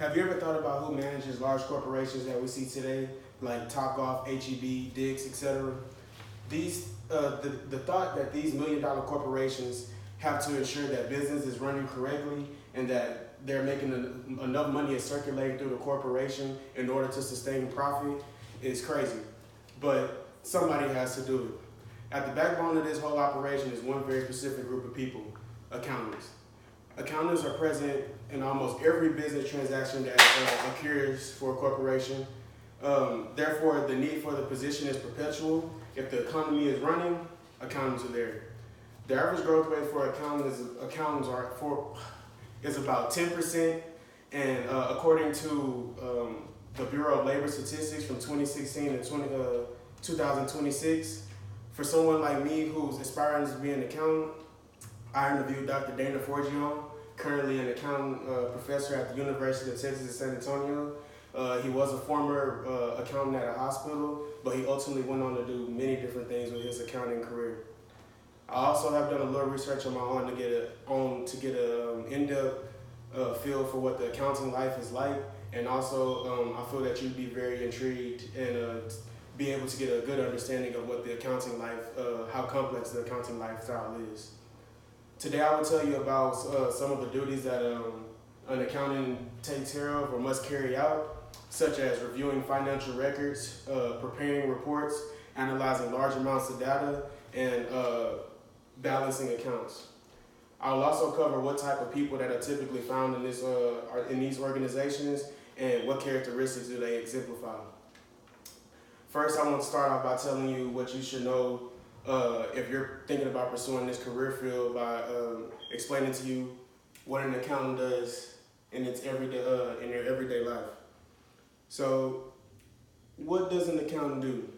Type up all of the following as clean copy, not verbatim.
Have you ever thought about who manages large corporations that we see today, like Topgolf, HEB, Dick's, etc.? The thought that these million-dollar corporations have to ensure that business is running correctly and that they're making enough money is circulating through the corporation in order to sustain profit is crazy. But somebody has to do it. At the backbone of this whole operation is one very specific group of people: accountants. Accountants are present in almost every business transaction that occurs for a corporation. Therefore, the need for the position is perpetual. If the economy is running, accountants are there. The average growth rate for accountants is about 10%, and according to the Bureau of Labor Statistics from 2016 to 2026, for someone like me who's aspiring to be an accountant, I interviewed Dr. Dana Forgione, currently an accounting professor at the University of Texas at San Antonio. He was a former accountant at a hospital, but he ultimately went on to do many different things with his accounting career. I also have done a little research on my own to get a in-depth feel for what the accounting life is like, and also I feel that you'd be very intrigued and be able to get a good understanding of what the accounting life, how complex the accounting lifestyle is. Today I will tell you about some of the duties that an accountant takes care of or must carry out, such as reviewing financial records, preparing reports, analyzing large amounts of data, and balancing accounts. I'll also cover what type of people that are typically found in these organizations and what characteristics do they exemplify. First, I want to start off by telling you what you should know if you're thinking about pursuing this career field by explaining to you what an accountant does in its in their everyday life. So, what does an accountant do?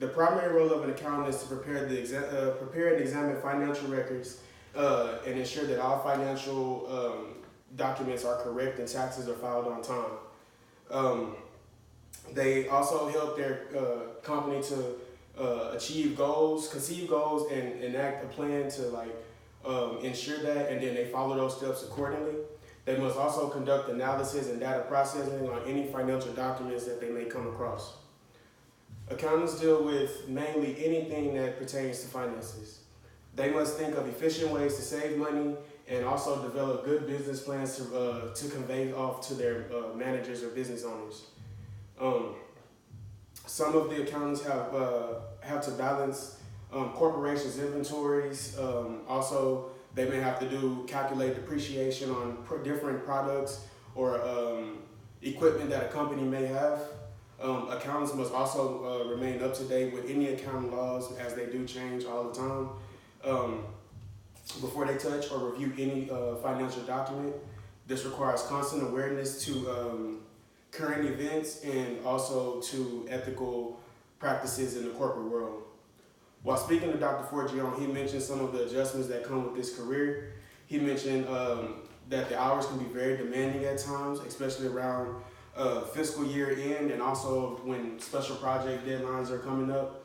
The primary role of an accountant is to prepare and examine financial records and ensure that all financial documents are correct and taxes are filed on time. They also help their company to conceive goals, and enact a plan to ensure that, and then they follow those steps accordingly. They must also conduct analysis and data processing on any financial documents that they may come across. Accountants deal with mainly anything that pertains to finances. They must think of efficient ways to save money and also develop good business plans to convey off to their managers or business owners. Some of the accountants have to balance corporations' inventories. Also, they may have to calculate depreciation on different products or equipment that a company may have. Accountants must also remain up to date with any accounting laws, as they do change all the time. Before they touch or review any financial document, this requires constant awareness to current events and also to ethical practices in the corporate world. While speaking to Dr. Forgione, he mentioned some of the adjustments that come with this career. He mentioned that the hours can be very demanding at times, especially around fiscal year end and also when special project deadlines are coming up.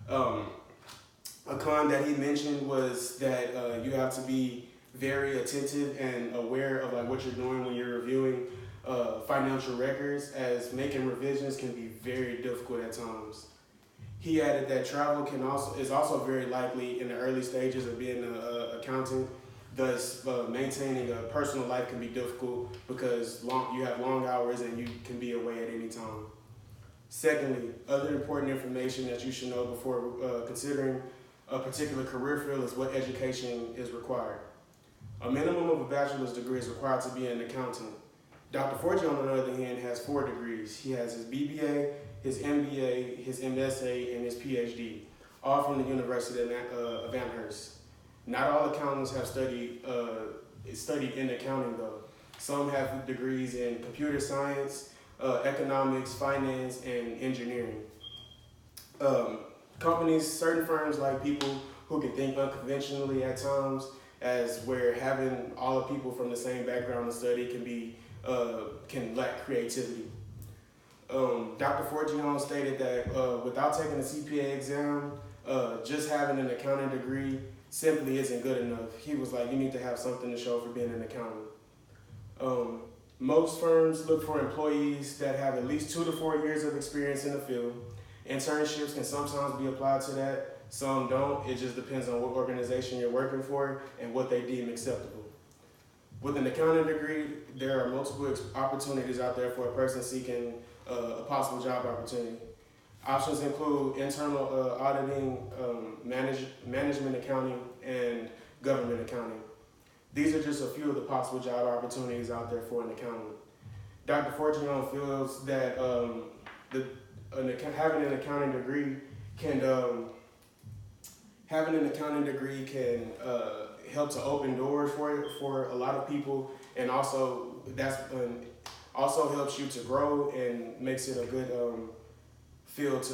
A con that he mentioned was that you have to be very attentive and aware of what you're doing when you're reviewing financial records, as making revisions can be very difficult at times. He added that travel is also very likely in the early stages of being an accountant. Thus, maintaining a personal life can be difficult because you have long hours and you can be away at any time. Secondly, other important information that you should know before considering a particular career field is what education is required. A minimum of a bachelor's degree is required to be an accountant. Dr. Forgione, on the other hand, has 4 degrees. He has his BBA, his MBA, his MSA, and his PhD, all from the University of Amherst. Not all accountants have studied in accounting, though. Some have degrees in computer science, economics, finance, and engineering. Certain firms like people who can think unconventionally at times, as where having all the people from the same background and study can lack creativity. Dr. Forgione stated that without taking a CPA exam, just having an accounting degree simply isn't good enough. He was like, you need to have something to show for being an accountant. Most firms look for employees that have at least 2 to 4 years of experience in the field. Internships can sometimes be applied to that, some don't. It just depends on what organization you're working for and what they deem acceptable. With an accounting degree, there are multiple opportunities out there for a person seeking a possible job opportunity. Options include internal auditing, management accounting, and government accounting. These are just a few of the possible job opportunities out there for an accountant. Dr. Forgione feels that having an accounting degree can help to open doors for a lot of people, and also also helps you to grow and makes it a good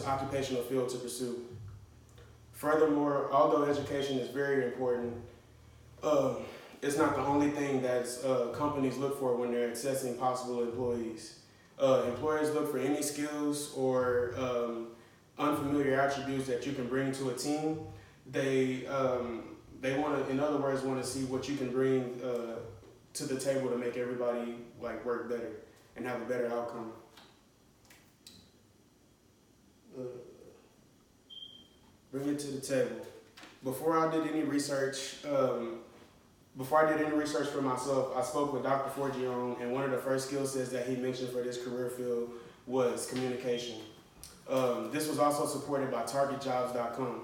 occupational field to pursue. Furthermore, although education is very important, it's not the only thing that companies look for when they're assessing possible employees. Employers look for any skills or unfamiliar attributes that you can bring to a team. They want to, in other words, want to see what you can bring to the table to make everybody work better and have a better outcome. Bring it to the table. Before I did any research for myself, I spoke with Dr. Forgione, and one of the first skill sets that he mentioned for this career field was communication. This was also supported by TargetJobs.com.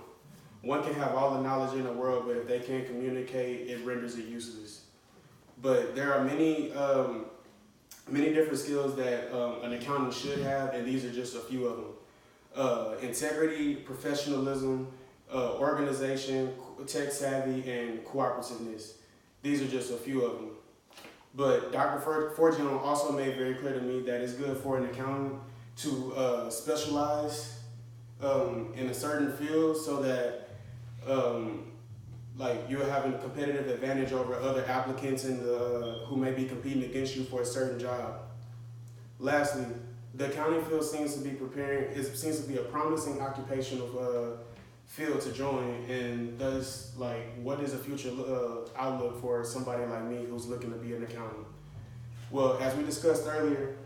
One can have all the knowledge in the world, but if they can't communicate, it renders it useless. But there are many different skills that an accountant should have, and these are just a few of them. Integrity, professionalism, organization, tech savvy, and cooperativeness. These are just a few of them. But Dr. Forgione also made very clear to me that it's good for an accountant to specialize in a certain field so that you're having a competitive advantage over other applicants who may be competing against you for a certain job. Lastly, the accounting field seems to be a promising occupational field to join, and thus, what is a future outlook for somebody like me who's looking to be an accountant? Well, as we discussed earlier,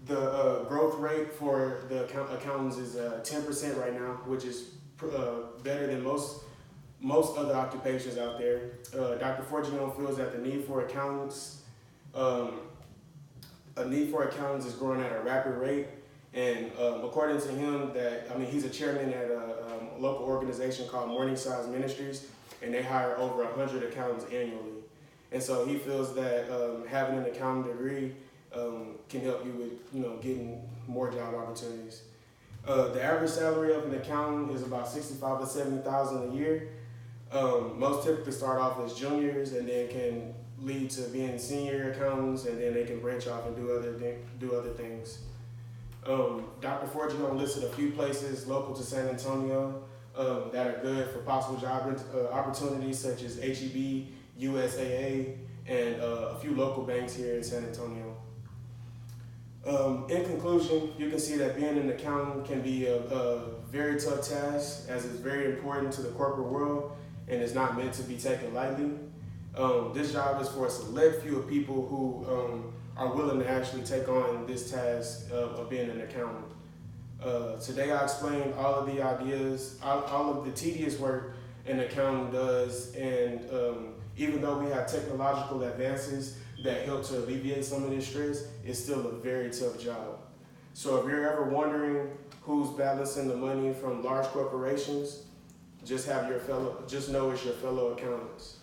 the growth rate for the accountants is 10% right now, which is better than most other occupations out there. Dr. Forgione feels that the need for accountants is growing at a rapid rate, and according to him, he's a chairman at a local organization called Morningside Ministries, and they hire over 100 accountants annually. And so he feels that having an accounting degree can help you with getting more job opportunities. The average salary of an accountant is about $65,000 to $70,000 a year. Most typically start off as juniors and then can lead to being senior accountants, and then they can branch off and do other things. Dr. Forgione listed a few places local to San Antonio that are good for possible job opportunities, such as HEB, USAA, and a few local banks here in San Antonio. In conclusion, you can see that being an accountant can be a very tough task, as it's very important to the corporate world and is not meant to be taken lightly. This job is for a select few of people who are willing to actually take on this task of being an accountant. Today I explained all of the ideas, all of the tedious work an accountant does, and even though we have technological advances that help to alleviate some of this stress, it's still a very tough job. So if you're ever wondering who's balancing the money from large corporations, just know it's your fellow accountants.